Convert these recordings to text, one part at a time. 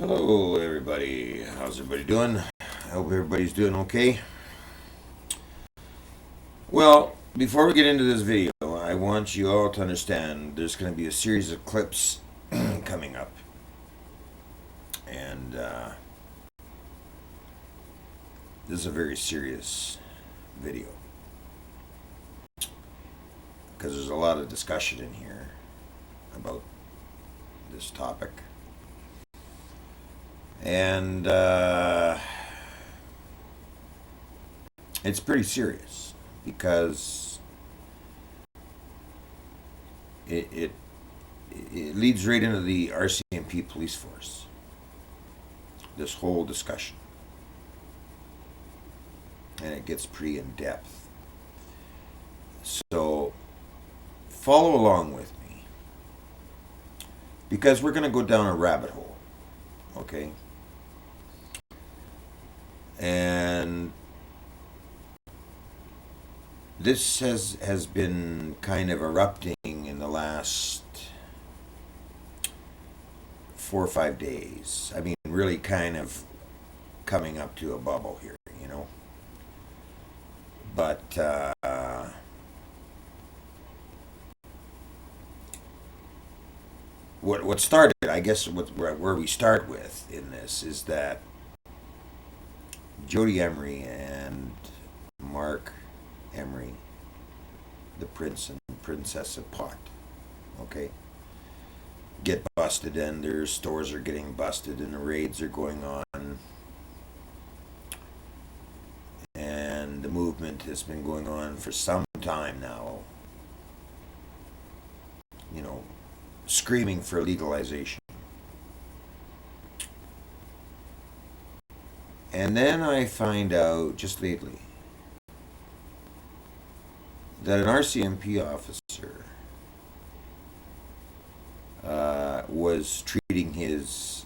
Hello, everybody. How's everybody doing? I hope everybody's doing okay. Well, before we get into this video, I want you all to understand there's going to be a series of clips coming up. And this is a very serious video because there's a lot of discussion in here about this topic. And it's pretty serious because it leads right into the RCMP police force. This whole discussion, and it gets pretty in depth. So follow along with me because we're going to go down a rabbit hole, okay? And this has been kind of erupting in the last 4 or 5 days. I mean, really kind of coming up to a bubble here, you know. But what started, I guess, where we start with in this is that Jody Emery and Mark Emery, the Prince and Princess of Pot, okay, get busted, and their stores are getting busted, and the raids are going on, and the movement has been going on for some time now, you know, screaming for legalization. And then I find out just lately that an RCMP officer was treating his,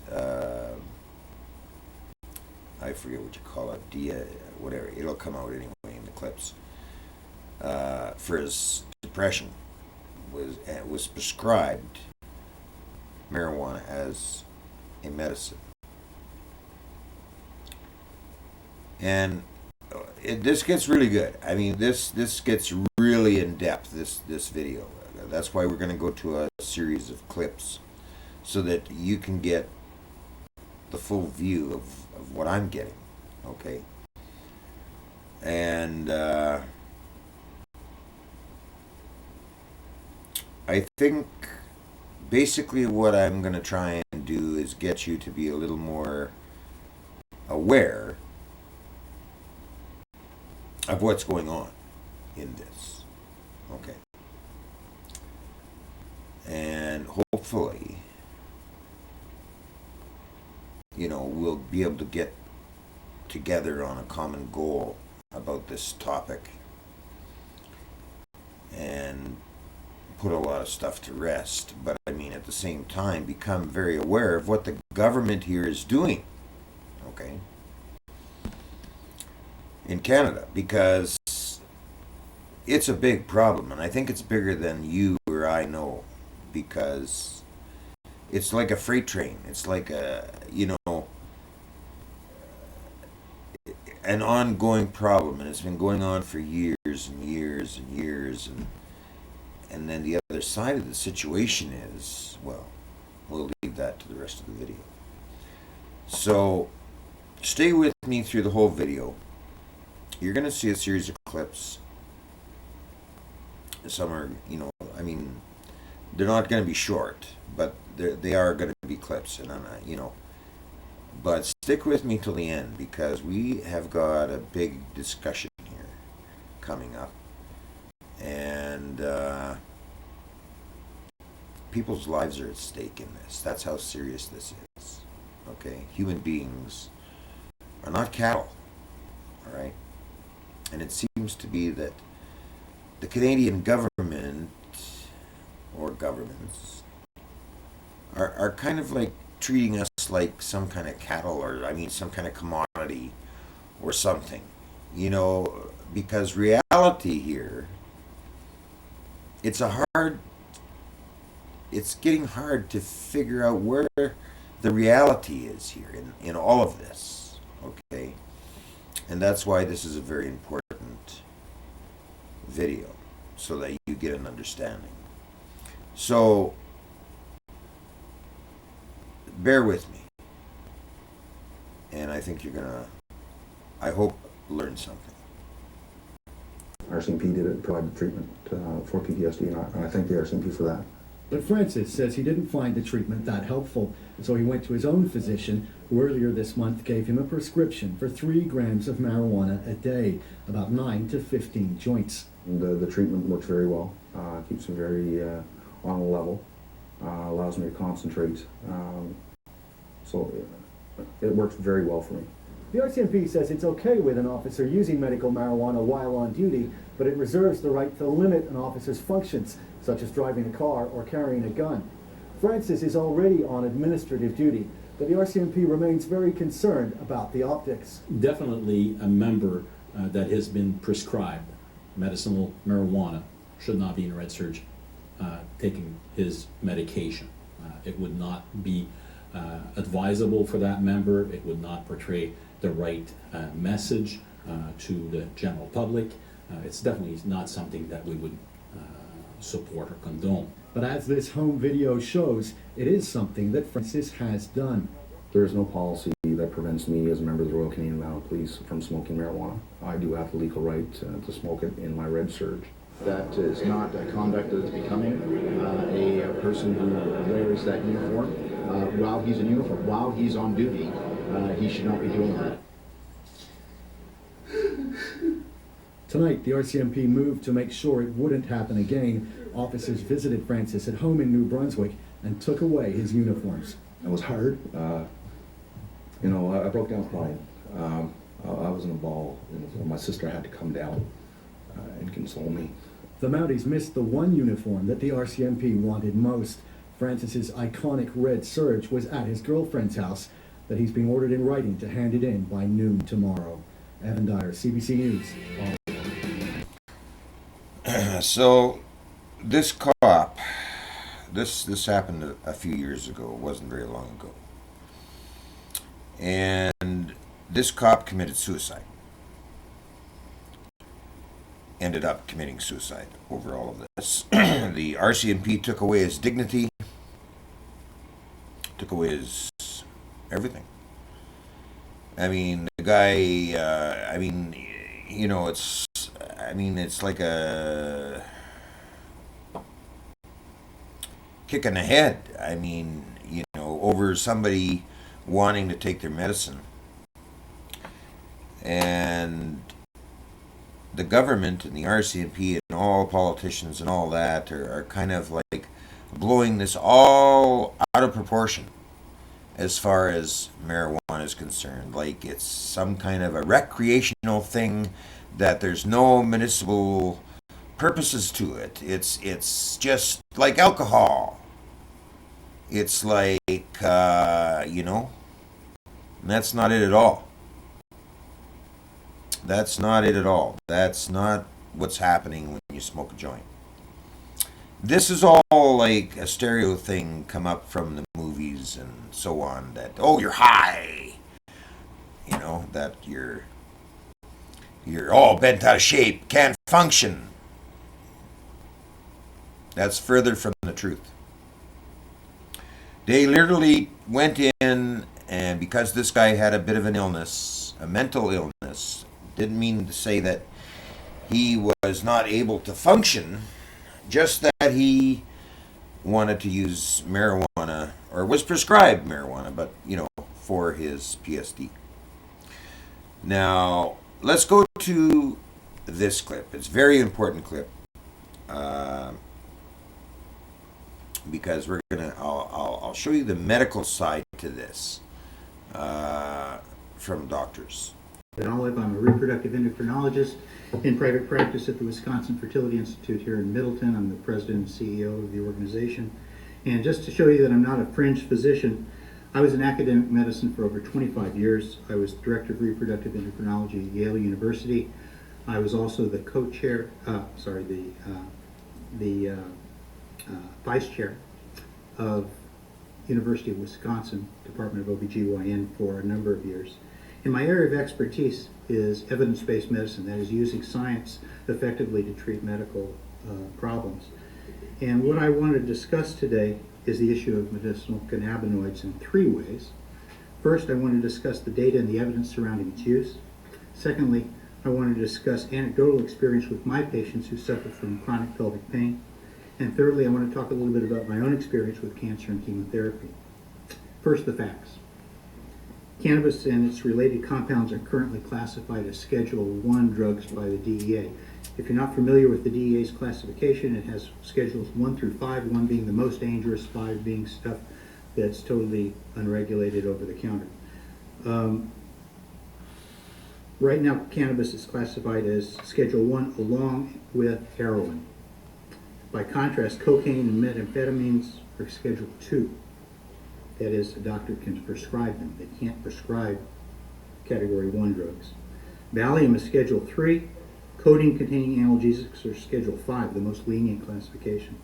I forget what you call it, whatever, it'll come out anyway in the clips, for his depression, was prescribed marijuana as a medicine. And this gets really good. I mean, this gets really in depth, this video. That's why we're going to go to a series of clips so that you can get the full view of what I'm getting, okay? And I think basically what I'm going to try and do is get you to be a little more aware of what's going on in this, okay? And hopefully, you know, we'll be able to get together on a common goal about this topic and put a lot of stuff to rest. But I mean, at the same time, become very aware of what the government here is doing, okay, in Canada, because it's a big problem, and I think it's bigger than you or I know, because it's like a freight train. It's like a, you know, an ongoing problem, and it's been going on for years and years and years, and then the other side of the situation is, well, we'll leave that to the rest of the video. So stay with me through the whole video. You're going to see a series of clips. Some are, you know, I mean, they're not going to be short, but they are going to be clips, and I'm not, you know. But stick with me till the end, because we have got a big discussion here coming up, and people's lives are at stake in this. That's how serious this is. Okay, human beings are not cattle. All right, and it seems to be that the Canadian government or governments are kind of like treating us like some kind of cattle, or I mean some kind of commodity or something, you know, because reality here, it's getting hard to figure out where the reality is here in all of this, okay? And that's why this is a very important video, so that you get an understanding. So, bear with me. And I think you're gonna, I hope, learn something. RCMP did provide treatment for PTSD, and I thank the RCMP for that. But Francis says he didn't find the treatment that helpful, so he went to his own physician, who earlier this month gave him a prescription for 3 grams of marijuana a day, about 9 to 15 joints. The treatment works very well, keeps me very on a level, allows me to concentrate, so it works very well for me. The RCMP says it's okay with an officer using medical marijuana while on duty, but it reserves the right to limit an officer's functions, such as driving a car or carrying a gun. Francis is already on administrative duty, but the RCMP remains very concerned about the optics. Definitely a member that has been prescribed medicinal marijuana should not be in red surge taking his medication. It would not be advisable for that member. It would not portray the right message to the general public. It's definitely not something that we would support or condone. But as this home video shows, it is something that Francis has done. There is no policy that prevents me as a member of the Royal Canadian Mounted Police from smoking marijuana. I do have the legal right to smoke it in my red surge. That is not a conduct that is becoming a person who wears that uniform while he's in uniform. While he's on duty, he should not be doing that. Tonight, the RCMP moved to make sure it wouldn't happen again. Officers visited Francis at home in New Brunswick and took away his uniforms. It was hard. You know, I broke down crying. I was in a ball, and my sister had to come down and console me. The Mounties missed the one uniform that the RCMP wanted most. Francis's iconic red surge was at his girlfriend's house, but he's been ordered in writing to hand it in by noon tomorrow. Evan Dyer, CBC News. So, this cop, this happened a few years ago. It wasn't very long ago. And this cop committed suicide. Ended up committing suicide over all of this. The RCMP took away his dignity, took away his everything. I mean, the guy, I mean, you know, it's like a kick in the head. I mean, you know, over somebody wanting to take their medicine. And the government and the RCMP and all politicians and all that are kind of like blowing this all out of proportion as far as marijuana is concerned. Like it's some kind of a recreational thing that there's no municipal purposes to it. It's just like alcohol. It's like, you know, and that's not it at all. That's not it at all. That's not what's happening when you smoke a joint. This is all like a stereo thing come up from the movies and so on, that, oh, you're high. You know, that you're all bent out of shape, can't function. That's further from the truth. They literally went in, and because this guy had a bit of an illness, a mental illness, didn't mean to say that he was not able to function, just that he wanted to use marijuana, or was prescribed marijuana, but, you know, for his PSD. Now, let's go to this clip. It's a very important clip. Because we're gonna, I'll show you the medical side to this from doctors. I'm a reproductive endocrinologist in private practice at the Wisconsin Fertility Institute here in Middleton. I'm the president and CEO of the organization. And just to show you that I'm not a fringe physician, I was in academic medicine for over 25 years. I was director of reproductive endocrinology at Yale University. I was also the co-chair, the vice chair of University of Wisconsin, Department of OBGYN for a number of years. And my area of expertise is evidence-based medicine, that is using science effectively to treat medical problems. And what I want to discuss today is the issue of medicinal cannabinoids in three ways. First, I want to discuss the data and the evidence surrounding its use. Secondly, I want to discuss anecdotal experience with my patients who suffer from chronic pelvic pain. And thirdly, I want to talk a little bit about my own experience with cancer and chemotherapy. First, the facts. Cannabis and its related compounds are currently classified as Schedule I drugs by the DEA. If you're not familiar with the DEA's classification, it has Schedules 1 through 5, 1 being the most dangerous, 5 being stuff that's totally unregulated over the counter. Right now, cannabis is classified as Schedule 1 along with heroin. By contrast, cocaine and methamphetamines are Schedule 2. That is, a doctor can prescribe them. They can't prescribe Category 1 drugs. Valium is Schedule 3. Codeine-containing analgesics are Schedule 5, the most lenient classification.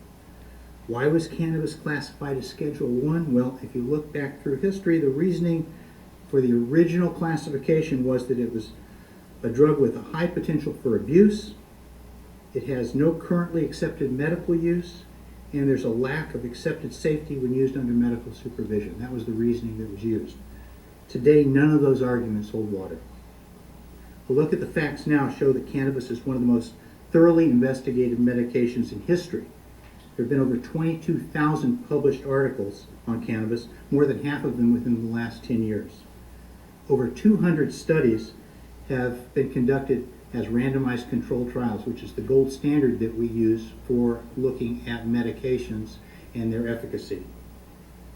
Why was cannabis classified as Schedule 1? Well, if you look back through history, the reasoning for the original classification was that it was a drug with a high potential for abuse, it has no currently accepted medical use, and there's a lack of accepted safety when used under medical supervision. That was the reasoning that was used. Today, none of those arguments hold water. A look at the facts now show that cannabis is one of the most thoroughly investigated medications in history. There have been over 22,000 published articles on cannabis, more than half of them within the last 10 years. Over 200 studies have been conducted as randomized controlled trials, which is the gold standard that we use for looking at medications and their efficacy.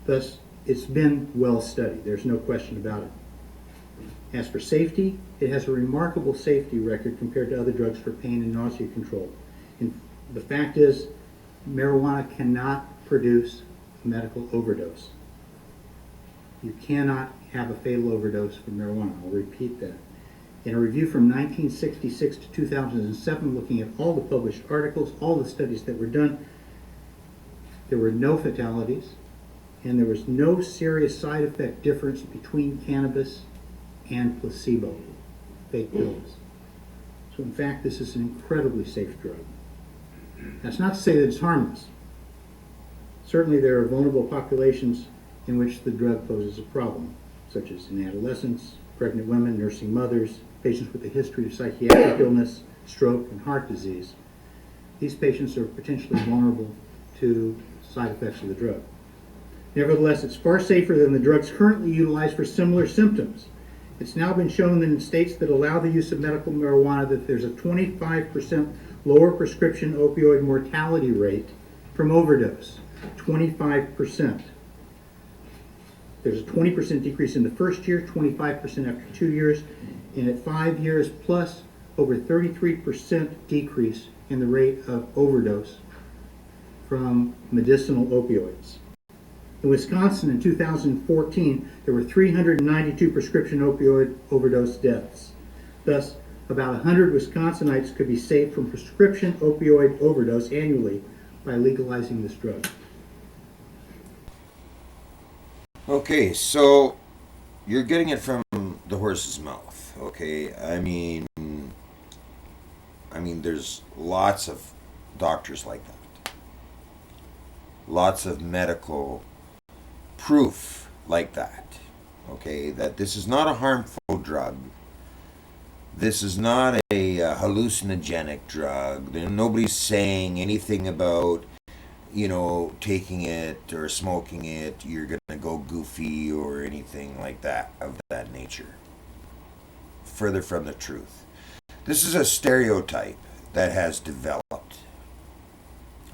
Thus, it's been well studied. There's no question about it. As for safety, it has a remarkable safety record compared to other drugs for pain and nausea control. And the fact is, marijuana cannot produce a medical overdose. You cannot have a fatal overdose from marijuana. I'll repeat that. In a review from 1966 to 2007, looking at all the published articles, all the studies that were done, there were no fatalities, and there was no serious side effect difference between cannabis and placebo, fake pills. So in fact, this is an incredibly safe drug. That's not to say that it's harmless. Certainly there are vulnerable populations in which the drug poses a problem, such as in adolescents, pregnant women, nursing mothers, patients with a history of psychiatric illness, stroke, and heart disease. These patients are potentially vulnerable to side effects of the drug. Nevertheless, it's far safer than the drugs currently utilized for similar symptoms. It's now been shown that in states that allow the use of medical marijuana that there's a 25% lower prescription opioid mortality rate from overdose. 25%. There's a 20% decrease in the first year, 25% after 2 years, and at 5 years plus, over 33% decrease in the rate of overdose from medicinal opioids. In Wisconsin in 2014, there were 392 prescription opioid overdose deaths. Thus, about 100 Wisconsinites could be saved from prescription opioid overdose annually by legalizing this drug. Okay, so you're getting it from the horse's mouth, okay? I mean, there's lots of doctors like that. Lots of medical proof like that, okay? That this is not a harmful drug. This is not a hallucinogenic drug. Nobody's saying anything about, taking it or smoking it, you're going to go goofy or anything like that, of that nature. Further from the truth. This is a stereotype that has developed.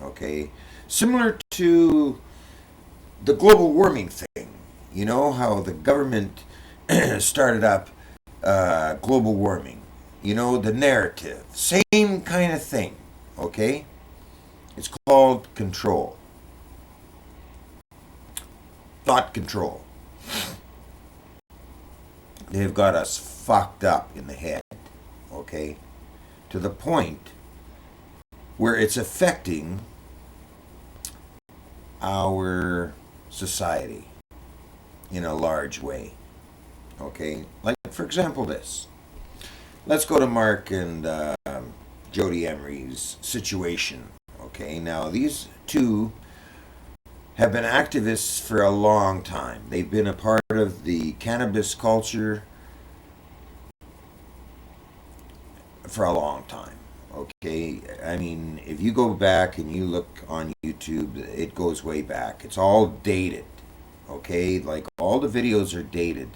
Okay? Similar to the global warming thing. You know how the government started up global warming. The narrative. Same kind of thing. Okay? It's called control. Thought control. They've got us fucked up in the head, okay? To the point where it's affecting our society in a large way. Okay, like for example this. Let's go to Mark and Jody Emery's situation. Okay, now these two have been activists for a long time. They've been a part of the cannabis culture for a long time. Okay, I mean, if you go back and you look on YouTube, it goes way back. It's all dated. Okay, like all the videos are dated.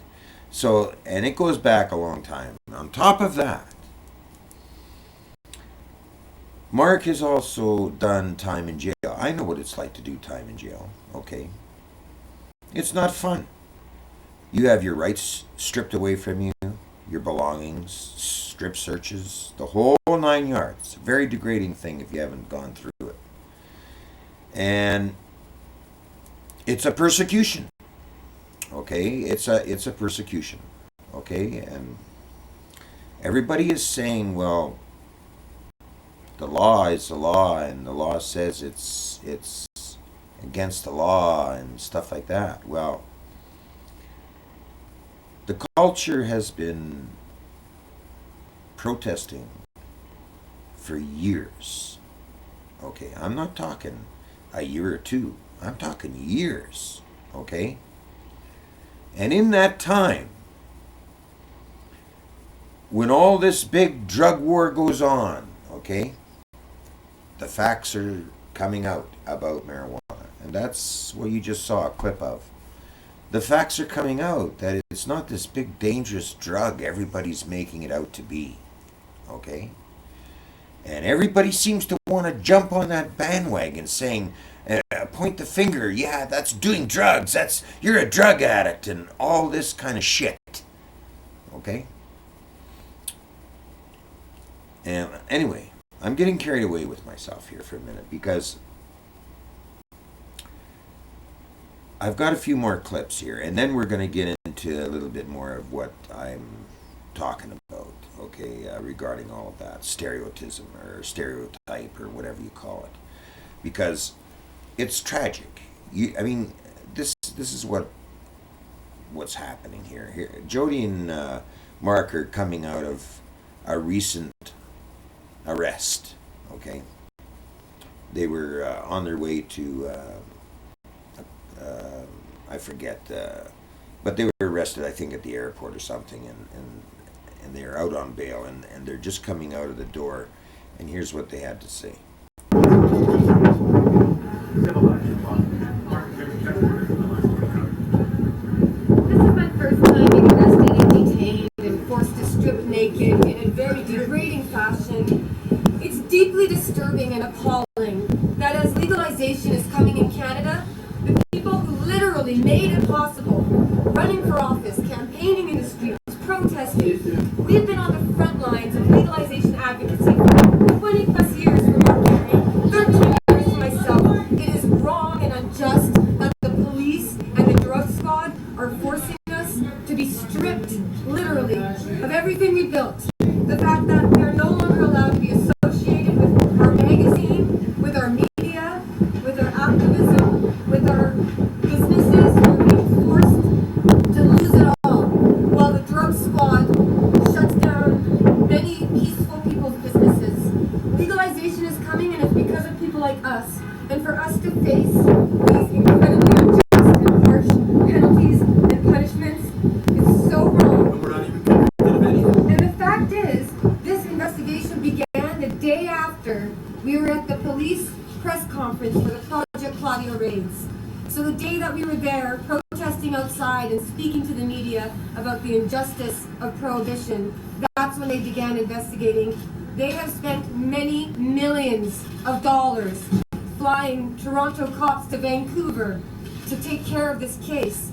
So, and it goes back a long time. On top of that, Mark has also done time in jail. I know what it's like to do time in jail, okay? It's not fun. You have your rights stripped away from you, your belongings, strip searches, the whole 9 yards. A very degrading thing if you haven't gone through it. And it's a persecution. Okay, it's a persecution. Okay, and everybody is saying, well, the law is the law, and the law says it's against the law and stuff like that. Well, the culture has been protesting for years. Okay, I'm not talking a year or two. I'm talking years. Okay? And in that time, when all this big drug war goes on, okay, the facts are coming out about marijuana. And that's what you just saw a clip of. The facts are coming out that it's not this big dangerous drug everybody's making it out to be. Okay? And everybody seems to want to jump on that bandwagon saying, point the finger, yeah, that's doing drugs, you're a drug addict, and all this kind of shit. Okay? And anyway, I'm getting carried away with myself here for a minute because I've got a few more clips here, and then we're going to get into a little bit more of what I'm talking about, okay, regarding all of that, stereotypism or stereotype or whatever you call it. Because it's tragic. I mean, this is what's happening here. Jody and Mark are coming out of a recent arrest. Okay, they were on their way to I forget, but they were arrested, I think, at the airport or something, and they're out on bail, and they're just coming out of the door, and here's what they had to say. This is my first time being arrested and detained and forced to strip naked in a very degrading fashion. It's deeply disturbing and appalling that as legalization is coming in Canada, the people who literally made it possible, running for office, campaigning in the streets, protesting, we've been on the front lines of legalization advocacy for 20 plus years for Mark Emery, 13 years for myself. It is wrong and unjust that the police and the drug squad are forcing us to be stripped, literally, of everything we built. The fact that we are no longer allowed to be associated with our magazine, with our media, with our activism, with our businesses. We're being forced to lose it all, while the drug squad shuts down many peaceful people's businesses. Legalization is coming, and it's because of people like us. And for us to face these incredibly unjust and harsh penalties and punishments is so wrong. And we're not even convicted of anything. And the fact is, this investigation began the day after we were at the police press conference for the Project Claudia raids. So the day that we were there protesting outside and speaking to the media about the injustice of prohibition, that's when they began investigating. They have spent many millions of dollars flying Toronto cops to Vancouver to take care of this case.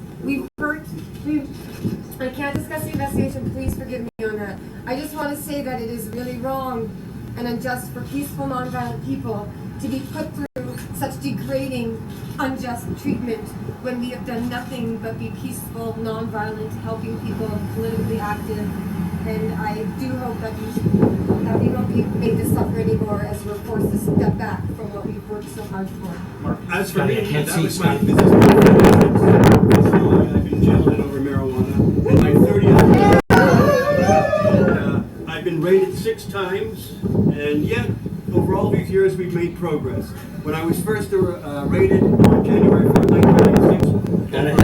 I can't discuss the investigation, please forgive me on that. I just want to say that it is really wrong and unjust for peaceful, nonviolent people to be put through such degrading, unjust treatment when we have done nothing but be peaceful, nonviolent, helping people, politically active. And I do hope that we won't be made to suffer anymore as we're forced to step back from what we've worked so hard for. As for me, I can't that see was my Scott. Personally, I've been jailed over marijuana in my 30th year. And, I've been raided 6 times, and yet, over all these years, we've made progress. When I was first raided on January 4th, 1996, now they're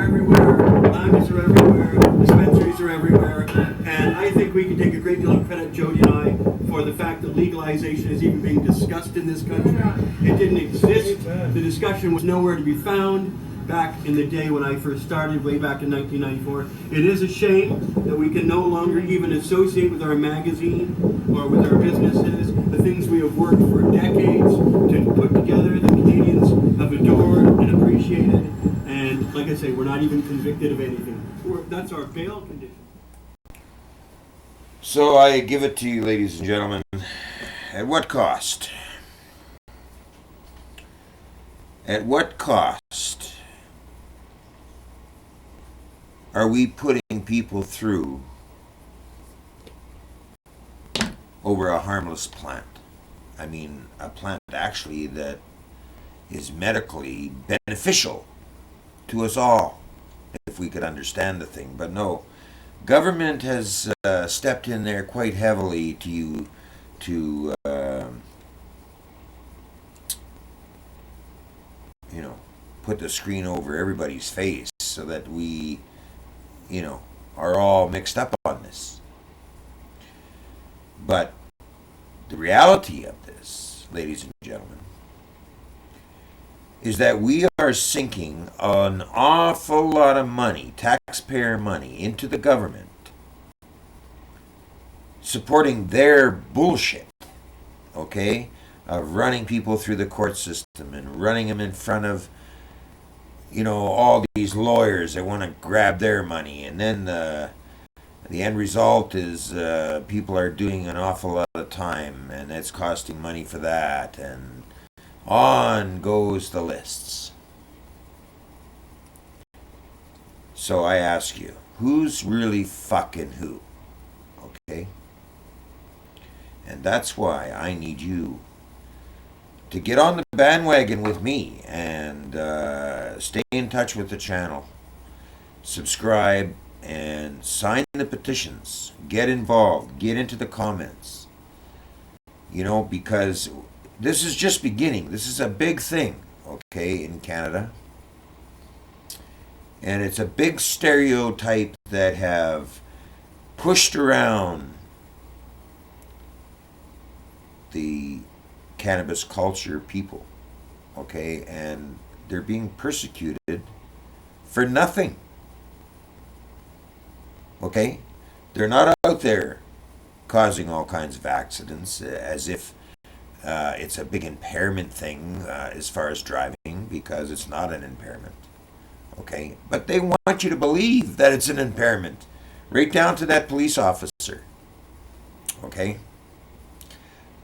everywhere, lounges are everywhere, dispensaries are everywhere, and I think we can take a great deal of credit, Jody and I, for the fact that legalization is even being discussed in this country. It didn't exist. The discussion was nowhere to be found back in the day when I first started, way back in 1994. It is a shame that we can no longer even associate with our magazine or with our businesses the things we have worked for decades to put together, that Canadians have adored and appreciated. And like I say, we're not even convicted of anything. That's our bail condition. So I give it to you, ladies and gentlemen. At what cost? At what cost are we putting people through over a harmless plant? I mean, a plant actually that is medically beneficial to us all, if we could understand the thing. But no, government has stepped in there quite heavily to put the screen over everybody's face so that we, are all mixed up on this. But the reality of this, ladies and gentlemen, is that we are sinking an awful lot of money, taxpayer money, into the government, supporting their bullshit, okay, of running people through the court system and running them in front of, all these lawyers that want to grab their money. And then the end result is people are doing an awful lot of time, and it's costing money for that, and on goes the lists. So I ask you, who's really fucking who? Okay? And that's why I need you to get on the bandwagon with me and stay in touch with the channel. Subscribe and sign the petitions. Get involved. Get into the comments. Because this is just beginning. This is a big thing, okay, in Canada. And it's a big stereotype that have pushed around the cannabis culture people, okay, and they're being persecuted for nothing, okay? They're not out there causing all kinds of accidents as if it's a big impairment thing as far as driving, because it's not an impairment, okay? But they want you to believe that it's an impairment, right down to that police officer, okay?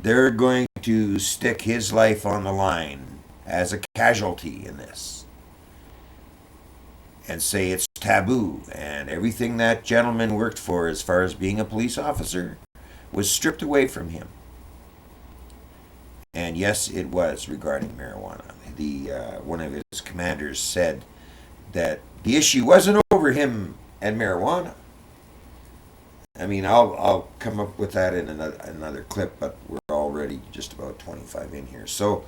They're going to stick his life on the line as a casualty in this and say it's taboo, and everything that gentleman worked for as far as being a police officer was stripped away from him. And yes, it was regarding marijuana. One of his commanders said that the issue wasn't over him and marijuana. I mean, I'll come up with that in another clip, but we're already just about 25 in here. So,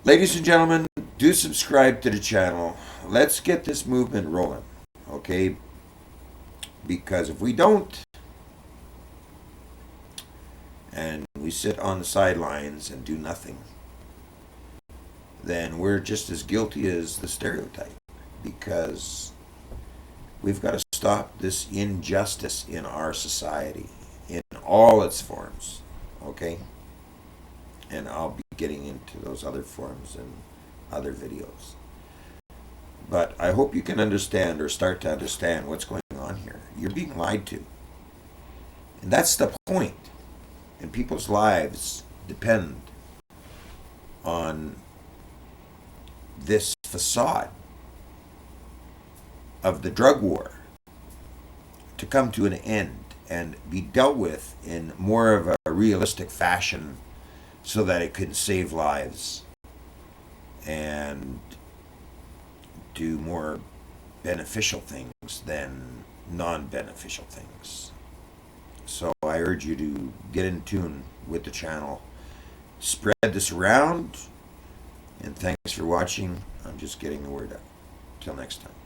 ladies and gentlemen, do subscribe to the channel. Let's get this movement rolling, okay? Because if we don't, and we sit on the sidelines and do nothing, then we're just as guilty as the stereotype, because we've got to stop this injustice in our society in all its forms, okay? And I'll be getting into those other forms in other videos. But I hope you can understand, or start to understand, what's going on here. You're being lied to. And that's the point. And people's lives depend on this facade of the drug war to come to an end and be dealt with in more of a realistic fashion so that it can save lives and do more beneficial things than non-beneficial things. So I urge you to get in tune with the channel, spread this around, and thanks for watching. I'm just getting the word out. Till next time.